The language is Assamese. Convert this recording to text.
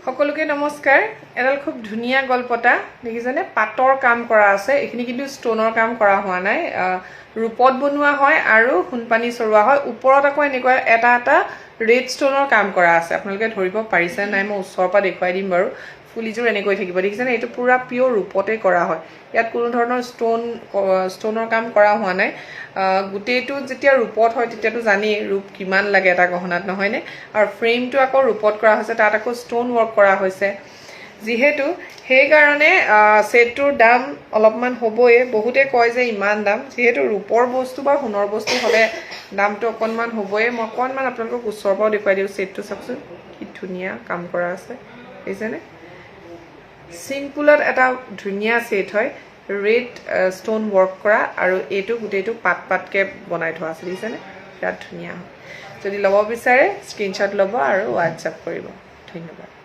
সকলোকে নমস্কাৰ এডাল খুব ধুনীয়া গল্পটা দেখিছেনে পাটৰ কাম কৰা আছে এখিনি কিন্তু ষ্টোনৰ কাম কৰা হোৱা নাই ৰূপত বনোৱা হয় আৰু হুনপানী চৰোৱা হয় ওপৰত আকৌ এনেকুৱা এটা এটা ৰেড ষ্টোনৰ কাম কৰা আছে আপোনালোকে ধৰিব পাৰিছে নাই মই ওচৰৰ পৰা দেখুৱাই দিম বাৰু ফুলিযোৰ এনেকৈ থাকিব দেখিছেনে এইটো পুৰা পিওৰ ৰূপতে কৰা হয় ইয়াত কোনো ধৰণৰ ষ্টোনৰ কাম কৰা হোৱা নাই গুটেটো যেতিয়া ৰূপত হয় তেতিয়াতো জানি ৰূপ কিমান লাগে এটা গহনাত নহয়নে আৰু ফ্ৰেমটো আকৌ ৰূপত কৰা হৈছে তাত আকৌ ষ্টোন ৱৰ্ক কৰা হৈছে যেহেতু সেই কাৰণে সেটটোৰ দাম অলপমান হ'বই বহুতে কয় যে ইমান দাম যেহেতু ৰূপৰ বস্তু বা সোণৰ বস্তু হ'লে দামটো অকনমান হ'বই মই অকনমান আপোনালোকক ওচৰৰ পৰা দেখুৱাই দিওঁ সেটটো চাওকচোন কি ধুনীয়া কাম কৰা আছে দেখিছেনে সিম্পলত এটা ধুনীয়া সেট হয় ৰেড ষ্টোন ৱৰ্ক কৰা আৰু এইটো গুটেটো পাতকে বনাই থোৱা আছে দেখিছেনে বিৰাট ধুনীয়া যদি ল'ব বিচাৰে স্ক্ৰীনশ্বট ল'ব আৰু হোৱাটছআপ কৰিব ধন্যবাদ